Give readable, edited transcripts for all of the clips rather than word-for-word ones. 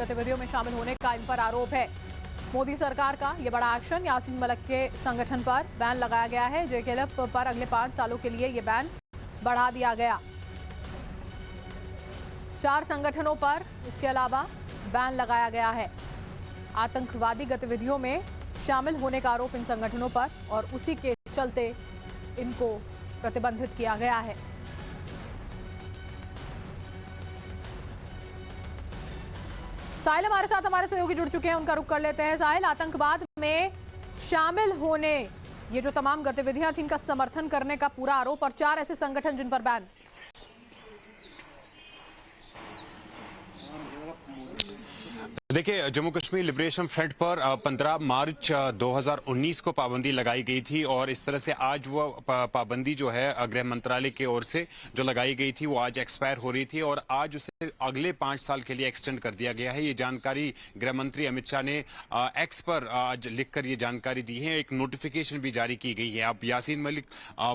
गतिविधियों में शामिल होने का इन पर आरोप है। मोदी सरकार का ये बड़ा एक्शन, यासीन मलिक के संगठन पर बैन लगाया गया है। जेकेएलएफ पर अगले 5 सालों के लिए ये बैन बढ़ा दिया गया। 4 संगठनों पर इसके अलावा बैन लगाया गया है। आतंकवादी गतिविधियों में शामिल होने का आरोप इन संगठनों पर, और उसी के चलते इनको प्रतिबंधित किया गया है। साहिल हमारे साथ, हमारे सहयोगी जुड़ चुके हैं, उनका रुख कर लेते हैं। साहिल, आतंकवाद में शामिल होने, ये जो तमाम गतिविधियां थी, इनका समर्थन करने का पूरा आरोप और 4 ऐसे संगठन जिन पर बैन। देखिए, जम्मू कश्मीर लिबरेशन फ्रंट पर 15 मार्च 2019 को पाबंदी लगाई गई थी, और इस तरह से आज वो पाबंदी जो है गृह मंत्रालय की ओर से जो लगाई गई थी वो आज एक्सपायर हो रही थी, और आज उसे अगले 5 साल के लिए एक्सटेंड कर दिया गया है। ये जानकारी गृह मंत्री अमित शाह ने एक्स पर आज लिखकर ये जानकारी दी है। एक नोटिफिकेशन भी जारी की गई है। अब यासीन मलिक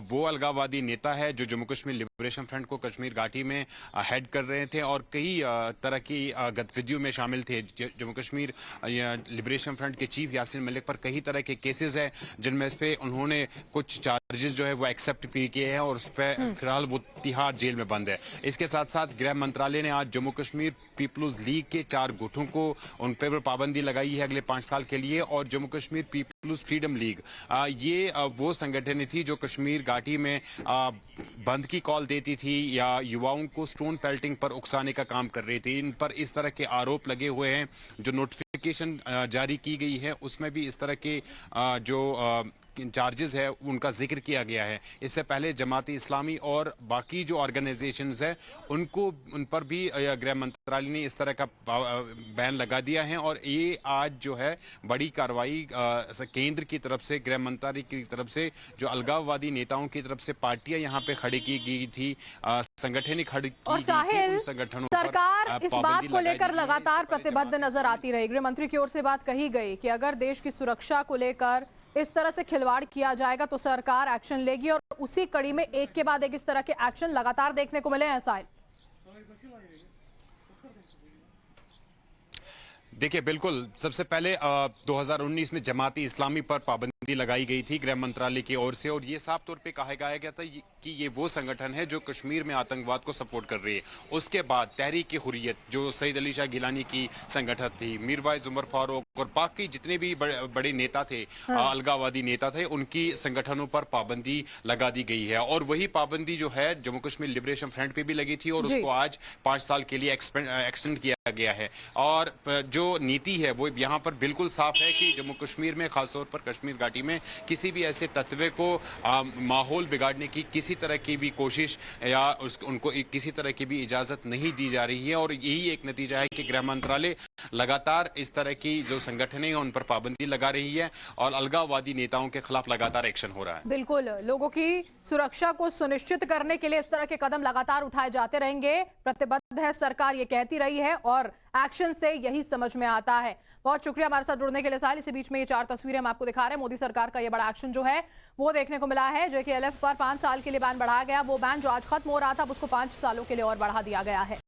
वो अलगाववादी नेता है जो जम्मू कश्मीर लिबरेशन फ्रंट को कश्मीर घाटी में हेड कर रहे थे, और कई तरह की गतिविधियों में शामिल थे। जम्मू कश्मीर लिबरेशन फ्रंट के चीफ यासीन मलिक पर कई तरह के केसेस हैं, जिनमें से उन्होंने कुछ चार्जेस जो है वो एक्सेप्ट भी किए हैं, और उस पर फिलहाल वो तिहाड़ जेल में बंद है। इसके साथ साथ गृह मंत्रालय ने आज जम्मू कश्मीर पीपल्स लीग के 4 गुटों को उन पर पाबंदी लगाई है अगले 5 साल के लिए। और Jammu Kashmir People's Freedom League, ये वो संगठन थी जो कश्मीर घाटी में बंद की कॉल देती थी या युवाओं को स्टोन पेल्टिंग पर उकसाने का काम कर रही थी। इन पर इस तरह के आरोप लगे हुए हैं। जो नोटिफिकेशन जारी की गई है उसमें भी इस तरह के जो चार्जेस है उनका जिक्र किया गया है। इससे पहले जमात इस्लामी और बाकी जो ऑर्गेनाइजेशंस है उन पर भी गृह मंत्रालय ने इस तरह का बैन लगा दिया है, और ये आज जो है बड़ी कार्रवाई केंद्र की तरफ से, गृह मंत्रालय की तरफ से, जो अलगाववादी नेताओं की तरफ से पार्टियां यहाँ पे खड़ी की गई थी, संगठन खड़ी की गई थी, उन संगठनों पर सरकार इस बात को लेकर लगातार प्रतिबद्ध नजर आती रही। गृह मंत्री की ओर से बात कही गई कि अगर देश की सुरक्षा को लेकर इस तरह से खिलवाड़ किया जाएगा तो सरकार एक्शन लेगी, और उसी कड़ी में एक के बाद एक इस तरह के एक्शन लगातार देखने को मिले हैं। साहिल, देखिए, बिल्कुल, सबसे पहले 2019 में जमाती इस्लामी पर पाबंदी लगाई गई थी गृह मंत्रालय की ओर से, और ये साफ तौर पे कहा गया था कि ये वो संगठन है जो कश्मीर में आतंकवाद को सपोर्ट कर रही है। उसके बाद तहरीक हुर्रियत, जो सईद अली शाह गिलानी की संगठन थी, मीरवाइज उमर फारूक और बाकी जितने भी बड़े नेता थे, अलगाववादी नेता थे, उनकी संगठनों पर पाबंदी लगा दी गई है। और वही पाबंदी जो है जम्मू कश्मीर लिबरेशन फ्रंट पे भी लगी थी, और उसको आज 5 साल के लिए एक्सटेंड किया गया है। और जो नीति है वो यहाँ पर बिल्कुल साफ है कि जम्मू कश्मीर में, खासतौर पर कश्मीर घाटी में, किसी भी ऐसे तत्व को माहौल बिगाड़ने की किसी तरह की भी कोशिश या उनको किसी तरह की भी इजाजत नहीं दी जा रही है। और यही एक नतीजा है कि गृह मंत्रालय लगातार इस तरह की जो संगठन है उन पर पाबंदी लगा रही है, और अलगाववादी नेताओं के खिलाफ लगातार एक्शन हो रहा है। बिल्कुल, लोगों की सुरक्षा को सुनिश्चित करने के लिए इस तरह के कदम लगातार उठाए जाते रहेंगे। प्रतिबद्ध है सरकार, ये कहती रही है, और एक्शन से यही समझ में आता है। बहुत शुक्रिया हमारे साथ जुड़ने के लिए साहिल। इसी बीच में ये 4 तस्वीरें हम आपको दिखा रहे हैं। मोदी सरकार का ये बड़ा एक्शन जो है वो देखने को मिला है। जेकेएलएफ पर 5 साल के लिए बैन बढ़ाया गया। वो बैन जो आज खत्म हो रहा था, अब उसको 5 सालों के लिए और बढ़ा दिया गया है।